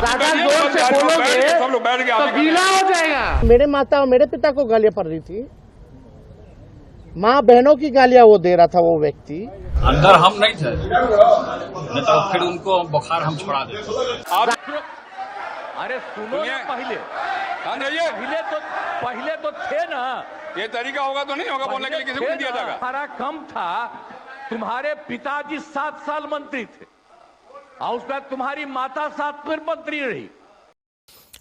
ज्यादा जोर से बोलोगे सब लोग बैठ गए तो गीला हो जाएगा। मेरे माता और मेरे पिता को गालियां पड़ रही थी, माँ बहनों की गालियां वो दे रहा था वो व्यक्ति। अंदर हम नहीं थे, नहीं तो फिर उनको बुखार हम छोड़ा देते। आप अरे सुनो ना, पहले तो थे ना। ये तरीका होगा तो नहीं होगा बोलने के लिए, किसी को नहीं दिया जाएगा। हमारा कम था, तुम्हारे पिताजी 7 साल मंत्री थे और उसके बाद तुम्हारी माता 7 फिर मंत्री रही।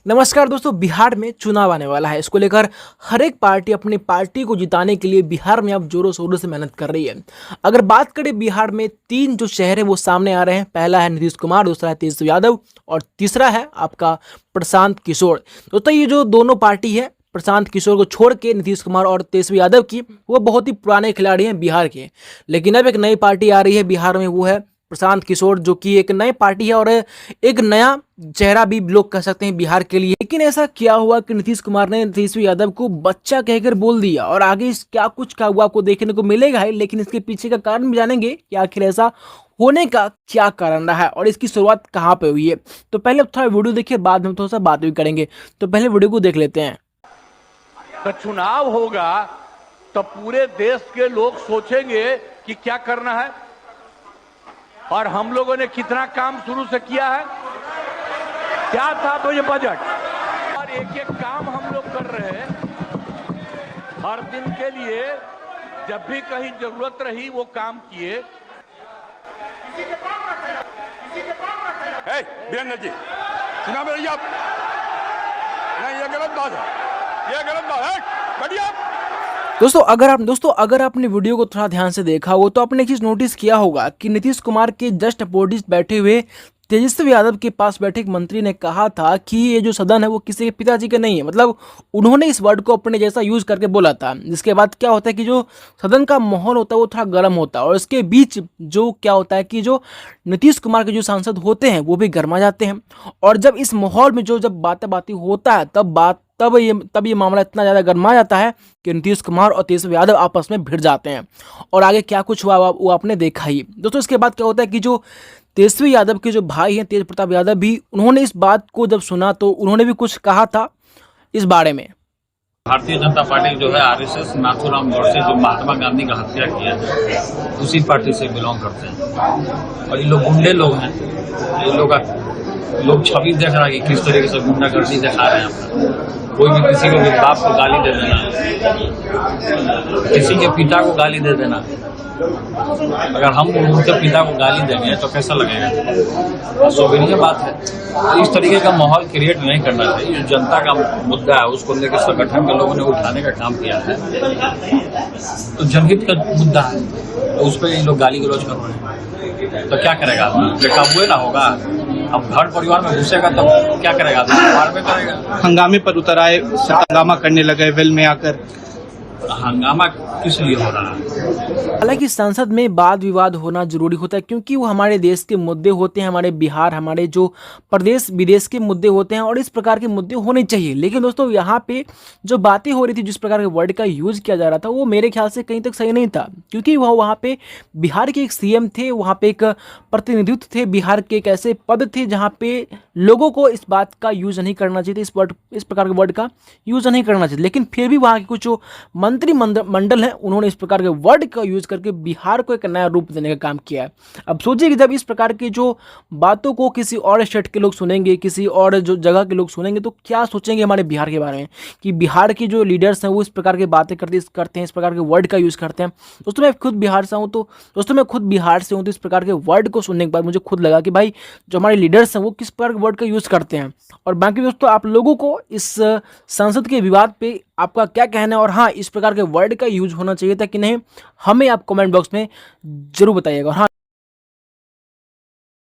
नमस्कार दोस्तों, बिहार में चुनाव आने वाला है। इसको लेकर हर एक पार्टी अपनी पार्टी को जिताने के लिए बिहार में अब जोरों शोरों से मेहनत कर रही है। अगर बात करें बिहार में 3 जो शहर है वो सामने आ रहे हैं। पहला है नीतीश कुमार, दूसरा है तेजस्वी यादव और तीसरा है आपका प्रशांत किशोर। दोस्तों ये जो दोनों पार्टी है, प्रशांत किशोर को छोड़ के नीतीश कुमार और तेजस्वी यादव की, वो बहुत ही पुराने खिलाड़ी हैं बिहार के। लेकिन अब एक नई पार्टी आ रही है बिहार में, वो है प्रशांत किशोर, जो कि एक नई पार्टी है और एक नया चेहरा भी लोग कह सकते हैं बिहार के लिए। लेकिन ऐसा क्या हुआ कि नीतीश कुमार ने तेजस्वी यादव को बच्चा कहकर बोल दिया, और आगे क्या कुछ का हुआ आपको देखने को मिलेगा है। लेकिन इसके पीछे का कारण भी जानेंगे कि आखिर ऐसा होने का क्या कारण रहा है और इसकी शुरुआत कहाँ पे हुई है। तो पहले थोड़ा वीडियो देखिए, बाद में थोड़ा सा बात भी करेंगे। तो पहले वीडियो को देख लेते हैं। तो चुनाव होगा तो पूरे देश के लोग सोचेंगे कि क्या करना है, और हम लोगों ने कितना काम शुरू से किया है, क्या था तो ये बजट, और एक एक काम हम लोग कर रहे हैं हर दिन के लिए। जब भी कहीं जरूरत रही वो काम किए। वीरेंद्र जी चुनाव में आप नहीं, ये गलत बात है, ये गलत बात है। बढ़िया दोस्तों अगर आपने वीडियो को थोड़ा ध्यान से देखा हो तो आपने एक चीज नोटिस किया होगा कि नीतीश कुमार के जस्ट अपोजिट बैठे हुए तेजस्वी यादव के पास बैठे एक मंत्री ने कहा था कि ये जो सदन है वो किसी के पिताजी का नहीं है। मतलब उन्होंने इस वर्ड को अपने जैसा यूज करके बोला था। जिसके बाद क्या होता है कि जो सदन का माहौल होता है वो थोड़ा गर्म होता है, और इसके बीच जो क्या होता है कि जो नीतीश कुमार के जो सांसद होते हैं वो भी गर्मा जाते हैं। और जब इस माहौल में जब बातें होता है तब ये मामला इतना ज़्यादा गर्मा जाता है कि नीतीश कुमार और तेजस्वी यादव आपस में भिड़ जाते हैं। और आगे क्या कुछ हुआ वो आपने देखा ही। दोस्तों इसके बाद क्या होता है कि जो तेजस्वी यादव के जो भाई हैं तेज प्रताप यादव भी, उन्होंने इस बात को जब सुना तो उन्होंने भी कुछ कहा था इस बारे में। भारतीय जनता पार्टी जो है आरएसएस नाथूराम गोडसे जो महात्मा गांधी का हत्या किया है उसी पार्टी से बिलोंग करते हैं। और ये लोग गुंडे लोग हैं। ये लोग छवि देख रहा है कि किस तरीके से गुंडागर्दी दिखा रहे हैं। कोई भी किसी को भी बाप को गाली दे देना, किसी के पिता को गाली दे देना। अगर हम उनके पिता को गाली देंगे तो कैसा लगेगा? शोभनीय बात है। इस तरीके का माहौल क्रिएट नहीं करना चाहिए। जो जनता का मुद्दा है उसको लेकर संगठन के लोगों ने उठाने का काम किया है, तो जनहित का मुद्दा है, तो उस पर ये लोग गाली गलौज कर रहे हैं। तो क्या करेगा आदमी? बेकाबू ना होगा। अब घर परिवार में घुसेगा तो क्या करेगा? परिवार में करेगा। हंगामे पर उतर आए, हंगामा करने लगे वेल में आकर। हंगामा किस लिए हो रहा है? हालांकि संसद में वाद विवाद होना जरूरी होता है, क्योंकि वो हमारे देश के मुद्दे होते हैं, हमारे बिहार, हमारे जो प्रदेश विदेश के मुद्दे होते हैं, और इस प्रकार के मुद्दे होने चाहिए। लेकिन दोस्तों यहाँ पे जो बातें हो रही थी, जिस प्रकार के वर्ड का यूज किया जा रहा था, वो मेरे ख्याल से कहीं तक सही नहीं था। क्योंकि वहाँ पे बिहार के एक सीएम थे, वहाँ पे एक प्रतिनिधित्व थे, बिहार के एक ऐसे पद थे जहाँ पे लोगों को इस बात का यूज नहीं करना चाहिए, इस प्रकार के वर्ड का यूज नहीं करना चाहिए। लेकिन फिर भी वहाँ के कुछ जो मंत्रिमंडल है उन्होंने इस प्रकार के वर्ड का यूज करके बिहार को एक नया रूप देने का काम किया है। अब सोचिए कि जब इस प्रकार की जो बातों को किसी और स्टेट के लोग सुनेंगे, किसी और जो जगह के लोग सुनेंगे, तो क्या सोचेंगे हमारे बिहार के बारे में कि बिहार के जो लीडर्स हैं वो इस प्रकार की बातें करते हैं, इस प्रकार के वर्ड का यूज करते हैं। दोस्तों मैं खुद बिहार से हूँ, तो इस प्रकार के वर्ड को सुनने के बाद मुझे खुद लगा कि भाई जो हमारे लीडर्स हैं वो किस प्रकार के वर्ड का यूज करते हैं। और बाकी दोस्तों आप लोगों को इस संसद के विवाद पे आपका क्या कहना है, और हाँ इस प्रकार के वर्ड का यूज होना चाहिए था कि नहीं, हमें आप कमेंट बॉक्स में जरूर बताइएगा। हाँ